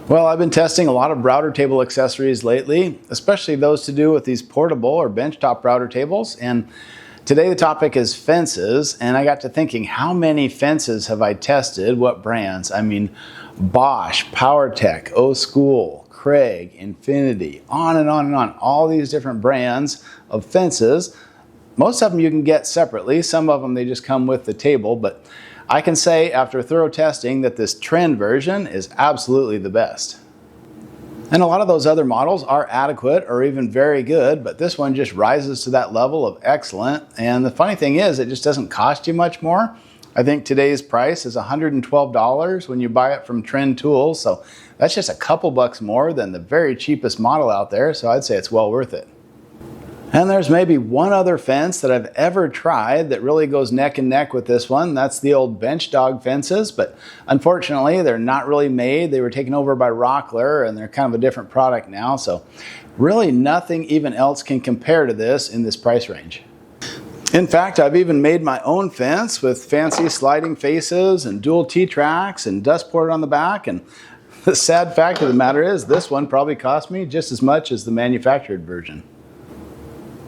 Well, I've been testing a lot of router table accessories lately, especially those to do with these portable or benchtop router tables. And today the topic is fences, and I got to thinking, how many fences have I tested? What brands? I mean, Bosch, PowerTech, O School, Craig, Infinity, on and on and on. All these different brands of fences. Most of them you can get separately. Some of them they just come with the table, but I can say after thorough testing that this trend version is absolutely the best. And a lot of those other models are adequate or even very good, but this one just rises to that level of excellent. And the funny thing is, it just doesn't cost you much more. I think today's price is $112 when you buy it from Trend Tools, so that's just a couple bucks more than the very cheapest model out there, so I'd say it's well worth it. And there's maybe one other fence that I've ever tried that really goes neck and neck with this one. That's the old bench dog fences, but unfortunately they're not really made. They were taken over by Rockler and they're kind of a different product now. So really nothing even else can compare to this in this price range. In fact, I've even made my own fence with fancy sliding faces and dual T-tracks and dust port on the back. And the sad fact of the matter is this one probably cost me just as much as the manufactured version.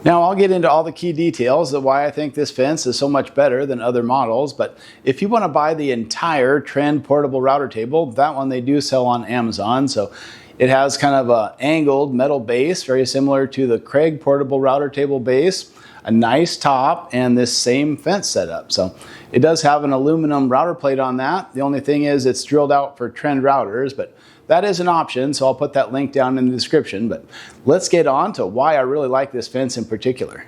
Now I'll get into all the key details of why I think this fence is so much better than other models, but if you want to buy the entire Trend portable router table, that one they do sell on Amazon. So it has kind of an angled metal base, very similar to the Craig portable router table base, a nice top, and this same fence setup. So it does have an aluminum router plate on that. The only thing is it's drilled out for Trend routers, but that is an option, so I'll put that link down in the description. But let's get on to why I really like this fence in particular.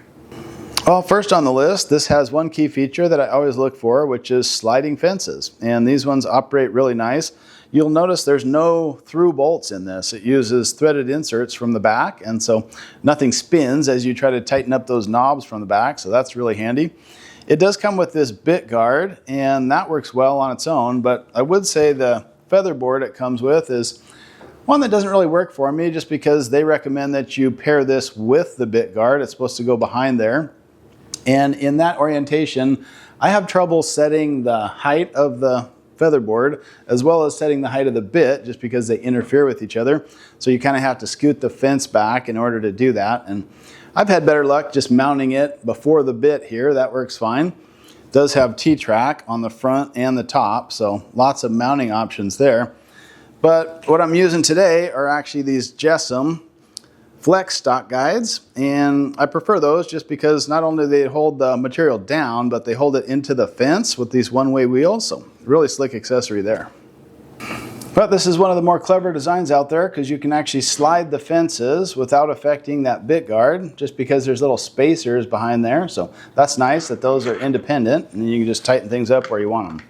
Well, first on the list, this has one key feature that I always look for, which is sliding fences. And these ones operate really nice. You'll notice there's no through bolts in this. It uses threaded inserts from the back, and so nothing spins as you try to tighten up those knobs from the back, so that's really handy. It does come with this bit guard, and that works well on its own, but I would say the feather board it comes with is one that doesn't really work for me, just because they recommend that you pair this with the bit guard. It's supposed to go behind there. And in that orientation, I have trouble setting the height of the feather board as well as setting the height of the bit, just because they interfere with each other. So you kind of have to scoot the fence back in order to do that. And I've had better luck just mounting it before the bit here. That works fine. It does have T-track on the front and the top, so lots of mounting options there. But what I'm using today are actually these Jessam Flex stock guides, and I prefer those just because not only do they hold the material down, but they hold it into the fence with these one-way wheels, so really slick accessory there. But this is one of the more clever designs out there, because you can actually slide the fences without affecting that bit guard, just because there's little spacers behind there. So that's nice that those are independent, and you can just tighten things up where you want them.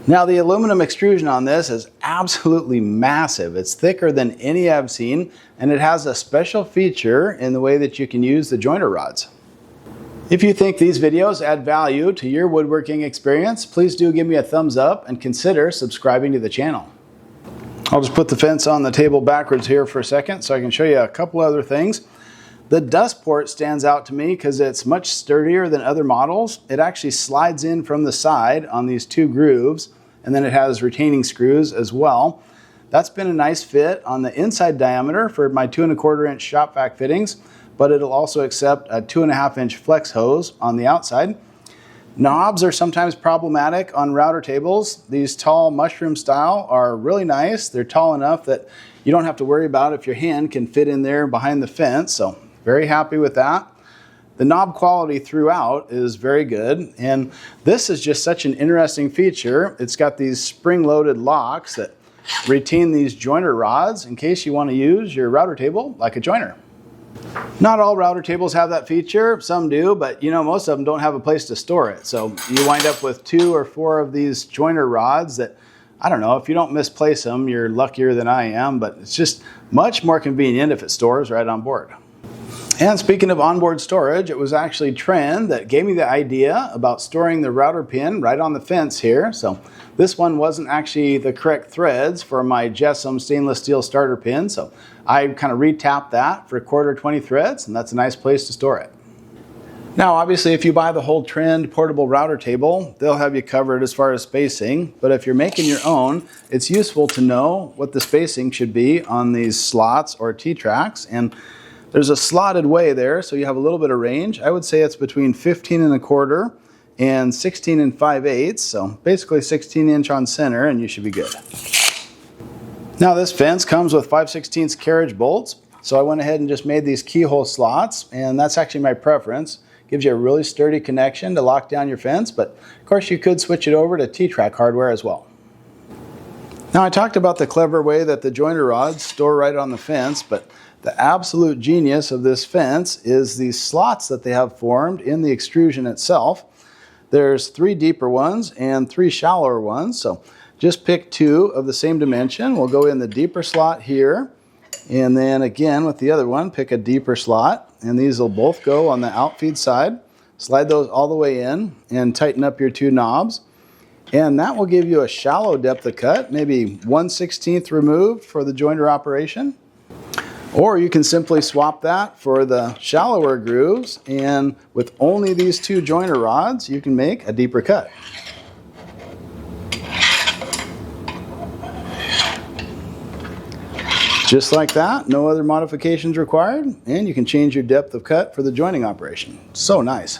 Now the aluminum extrusion on this is absolutely massive. It's thicker than any I've seen, and it has a special feature in the way that you can use the joiner rods. If you think these videos add value to your woodworking experience, please do give me a thumbs up and consider subscribing to the channel. I'll just put the fence on the table backwards here for a second so I can show you a couple other things. The dust port stands out to me because it's much sturdier than other models. It actually slides in from the side on these two grooves, and then it has retaining screws as well. That's been a nice fit on the inside diameter for my 2¼ inch shop vac fittings, but it'll also accept a 2½ inch flex hose on the outside. Knobs are sometimes problematic on router tables. These tall mushroom style are really nice. They're tall enough that you don't have to worry about if your hand can fit in there behind the fence, so very happy with that. The knob quality throughout is very good, and this is just such an interesting feature. It's got these spring-loaded locks that retain these joiner rods in case you want to use your router table like a joiner. Not all router tables have that feature. Some do, but most of them don't have a place to store it. So you wind up with 2 or 4 of these joiner rods that, I don't know, if you don't misplace them, you're luckier than I am, but it's just much more convenient if it stores right on board. And speaking of onboard storage, it was actually Trend that gave me the idea about storing the router pin right on the fence here. So this one wasn't actually the correct threads for my Jessam stainless steel starter pin, so I kind of retapped that for 1/4 20 threads, and that's a nice place to store it. Now, obviously, if you buy the whole trend portable router table, they'll have you covered as far as spacing. But if you're making your own, it's useful to know what the spacing should be on these slots or T-tracks. And there's a slotted way there, so you have a little bit of range. I would say it's between 15 1/4 and 16 5/8. So basically 16-inch on center, and you should be good. Now, this fence comes with 5/16 carriage bolts. So I went ahead and just made these keyhole slots, and that's actually my preference. Gives you a really sturdy connection to lock down your fence, but of course you could switch it over to T-track hardware as well. Now, I talked about the clever way that the joiner rods store right on the fence, but the absolute genius of this fence is these slots that they have formed in the extrusion itself. There's 3 deeper ones and 3 shallower ones, so just pick 2 of the same dimension. We'll go in the deeper slot here, and then again with the other one, pick a deeper slot, and these will both go on the outfeed side. Slide those all the way in and tighten up your 2 knobs. And that will give you a shallow depth of cut, maybe 1/16 removed for the joiner operation. Or you can simply swap that for the shallower grooves, and with only these 2 joiner rods, you can make a deeper cut. Just like that, no other modifications required, and you can change your depth of cut for the joining operation. So nice.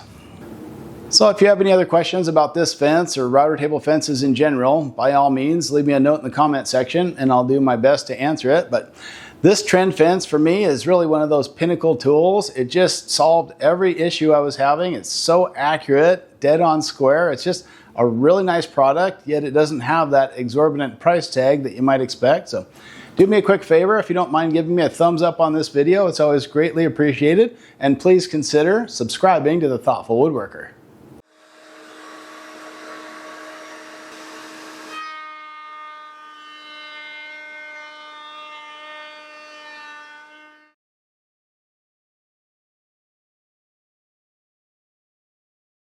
So if you have any other questions about this fence or router table fences in general, by all means, leave me a note in the comment section and I'll do my best to answer it. But this trend fence for me is really one of those pinnacle tools. It just solved every issue I was having. It's so accurate, dead on square. It's just a really nice product, yet it doesn't have that exorbitant price tag that you might expect. So do me a quick favor, if you don't mind giving me a thumbs up on this video, it's always greatly appreciated. And please consider subscribing to The Thoughtful Woodworker.